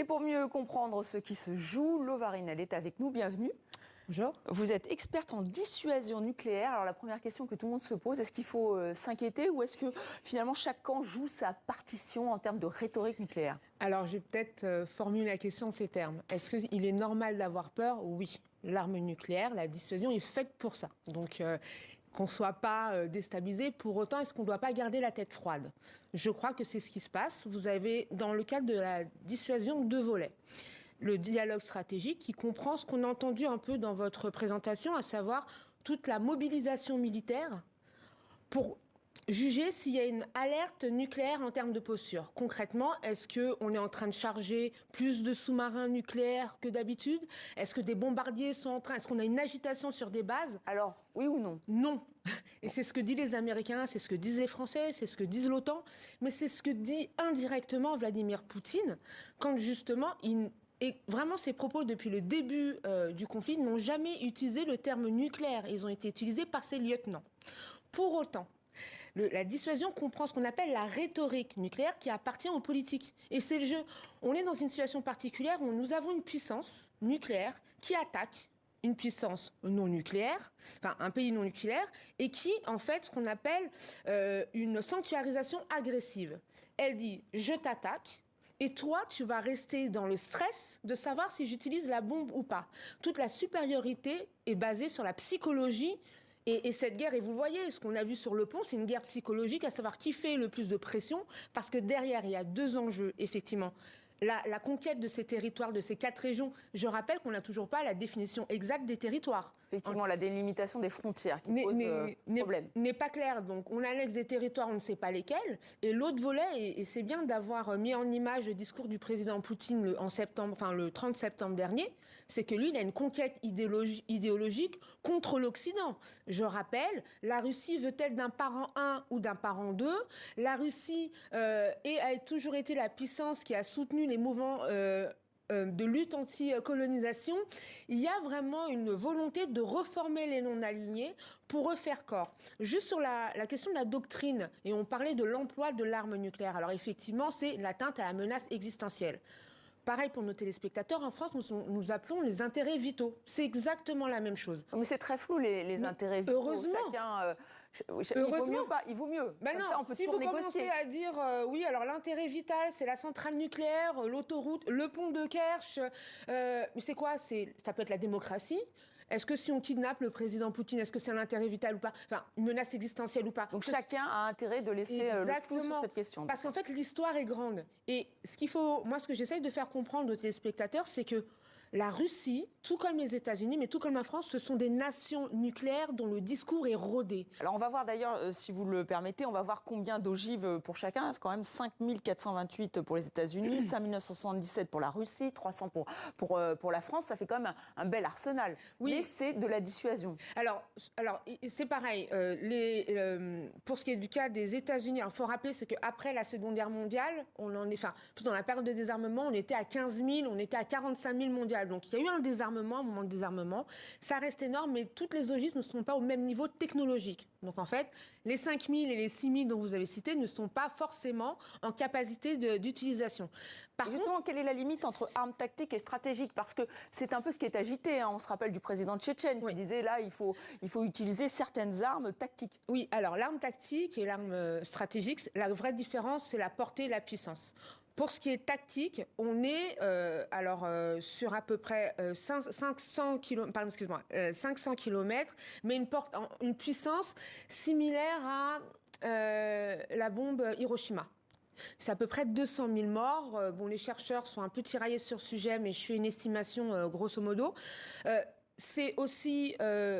pour mieux comprendre ce qui se joue, Lo Varinel est avec nous. Bienvenue. Bonjour. Vous êtes experte en dissuasion nucléaire. Alors la première question que tout le monde se pose, est-ce qu'il faut s'inquiéter ou est-ce que finalement chaque camp joue sa partition en termes de rhétorique nucléaire? Alors je vais peut-être formuler la question en ces termes. Est-ce qu'il est normal d'avoir peur? Oui. L'arme nucléaire, la dissuasion est faite pour ça. Donc qu'on ne soit pas déstabilisé. Pour autant, est-ce qu'on ne doit pas garder la tête froide? Je crois que c'est ce qui se passe. Vous avez, dans le cadre de la dissuasion, deux volets. Le dialogue stratégique qui comprend ce qu'on a entendu un peu dans votre présentation, à savoir toute la mobilisation militaire pour juger s'il y a une alerte nucléaire en termes de posture. Concrètement, est-ce qu'on est en train de charger plus de sous-marins nucléaires que d'habitude? Est-ce que des bombardiers sont en train... Est-ce qu'on a une agitation sur des bases? Alors, oui ou non? Non. Et c'est ce que disent les Américains, c'est ce que disent les Français, c'est ce que disent l'OTAN, mais c'est ce que dit indirectement Vladimir Poutine quand justement et vraiment, ces propos, depuis le début du conflit, n'ont jamais utilisé le terme nucléaire. Ils ont été utilisés par ses lieutenants. Pour autant, la dissuasion comprend ce qu'on appelle la rhétorique nucléaire qui appartient aux politiques. Et c'est le jeu. On est dans une situation particulière où nous avons une puissance nucléaire qui attaque une puissance non nucléaire, enfin un pays non nucléaire, et qui, en fait, ce qu'on appelle une sanctuarisation agressive. Elle dit « je t'attaque ». Et toi, tu vas rester dans le stress de savoir si j'utilise la bombe ou pas. Toute la supériorité est basée sur la psychologie. Et cette guerre, et vous voyez, ce qu'on a vu sur le pont, c'est une guerre psychologique, à savoir qui fait le plus de pression, parce que derrière, il y a deux enjeux, effectivement. La conquête de ces territoires, de ces 4 régions. Je rappelle qu'on n'a toujours pas la définition exacte des territoires. Effectivement, la délimitation des frontières qui pose problème. N'est pas claire. Donc, on annexe des territoires, on ne sait pas lesquels. Et l'autre volet, et c'est bien d'avoir mis en image le discours du président Poutine le 30 septembre dernier, c'est que lui, il a une conquête idéologique contre l'Occident. Je rappelle, la Russie veut-elle d'un parent 1 ou d'un parent 2? La Russie a toujours été la puissance qui a soutenu les mouvements de lutte anti-colonisation. Il y a vraiment une volonté de reformer les non-alignés pour refaire corps. Juste sur la question de la doctrine, et on parlait de l'emploi de l'arme nucléaire. Alors effectivement, c'est l'atteinte à la menace existentielle. Pareil pour nos téléspectateurs, en France, nous appelons les intérêts vitaux. C'est exactement la même chose. Mais c'est très flou, les intérêts vitaux. Heureusement. Il vaut mieux. Ben non, ça, on peut si vous négocier. Commencez à dire, oui, alors l'intérêt vital, c'est la centrale nucléaire, l'autoroute, le pont de Kerch, mais c'est quoi? Ça peut être la démocratie. Est-ce que si on kidnappe le président Poutine, est-ce que c'est un intérêt vital ou pas? Enfin, une menace existentielle ou pas? Donc chacun a intérêt de laisser le flou sur cette question. Parce qu'en fait, l'histoire est grande. Et ce que j'essaye de faire comprendre aux téléspectateurs, c'est que la Russie, tout comme les États-Unis, mais tout comme la France, ce sont des nations nucléaires dont le discours est rodé. Alors on va voir d'ailleurs, si vous le permettez, on va voir combien d'ogives pour chacun. C'est quand même 5 428 pour les États-Unis, 5 977 pour la Russie, 300 pour la France. Ça fait quand même un bel arsenal. Oui. Mais c'est de la dissuasion. Alors c'est pareil. Pour ce qui est du cas des États-Unis, il faut rappeler c'est qu'après la Seconde Guerre mondiale, dans la période de désarmement, on était à 15 000, on était à 45 000 mondiales. Donc il y a eu un moment de désarmement. Ça reste énorme, mais toutes les ogives ne sont pas au même niveau technologique. Donc en fait, les 5 000 et les 6 000 dont vous avez cité ne sont pas forcément en capacité d'utilisation. Justement, quelle est la limite entre armes tactiques et stratégiques? Parce que c'est un peu ce qui est agité. On se rappelle du président tchétchène qui disait là, il faut utiliser certaines armes tactiques. Oui, alors l'arme tactique et l'arme stratégique, la vraie différence, c'est la portée et la puissance. Pour ce qui est tactique, on est sur à peu près 500 km, mais une puissance similaire à la bombe Hiroshima. C'est à peu près 200 000 morts. Les chercheurs sont un peu tiraillés sur ce sujet, mais je fais une estimation grosso modo. C'est aussi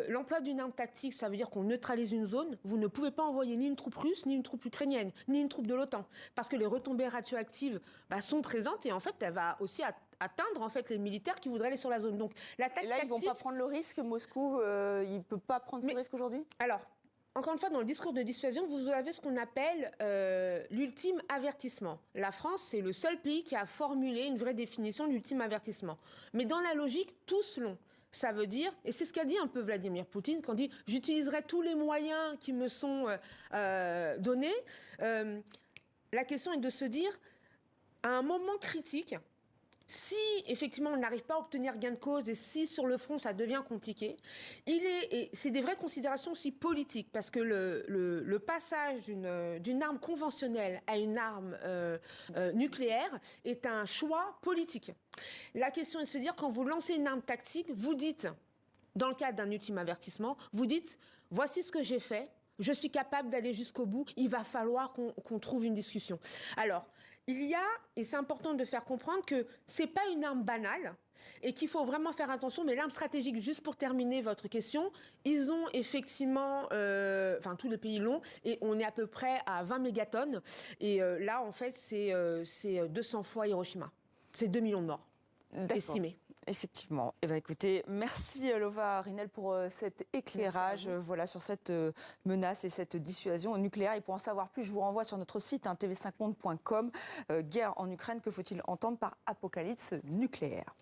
l'emploi d'une arme tactique, ça veut dire qu'on neutralise une zone. Vous ne pouvez pas envoyer ni une troupe russe, ni une troupe ukrainienne, ni une troupe de l'OTAN, parce que les retombées radioactives sont présentes et en fait, elle va aussi atteindre en fait les militaires qui voudraient aller sur la zone. Donc l'attaque tactique. Ils vont pas prendre le risque. Moscou, il peut pas prendre ce risque aujourd'hui. Alors. Encore une fois, dans le discours de dissuasion, vous avez ce qu'on appelle l'ultime avertissement. La France, c'est le seul pays qui a formulé une vraie définition de l'ultime avertissement. Mais dans la logique, tous l'ont. Ça veut dire, et c'est ce qu'a dit un peu Vladimir Poutine, quand il dit « j'utiliserai tous les moyens qui me sont donnés ». La question est de se dire, à un moment critique, si effectivement on n'arrive pas à obtenir gain de cause et si sur le front ça devient compliqué, et c'est des vraies considérations aussi politiques, parce que le passage d'une arme conventionnelle à une arme nucléaire est un choix politique. La question est de se dire, quand vous lancez une arme tactique, vous dites, dans le cadre d'un ultime avertissement, vous dites, voici ce que j'ai fait, je suis capable d'aller jusqu'au bout, il va falloir qu'on trouve une discussion. Alors, il y a, et c'est important de faire comprendre que c'est pas une arme banale et qu'il faut vraiment faire attention, mais l'arme stratégique, juste pour terminer votre question, ils ont effectivement, enfin tous les pays l'ont, et on est à peu près à 20 mégatonnes, et là en fait c'est 200 fois Hiroshima. C'est 2 millions de morts estimés. Effectivement. Eh ben, écoutez, merci Lova Rinel pour cet éclairage voilà, sur cette menace et cette dissuasion nucléaire. Et pour en savoir plus, je vous renvoie sur notre site tv5monde.com. Guerre en Ukraine, que faut-il entendre par apocalypse nucléaire?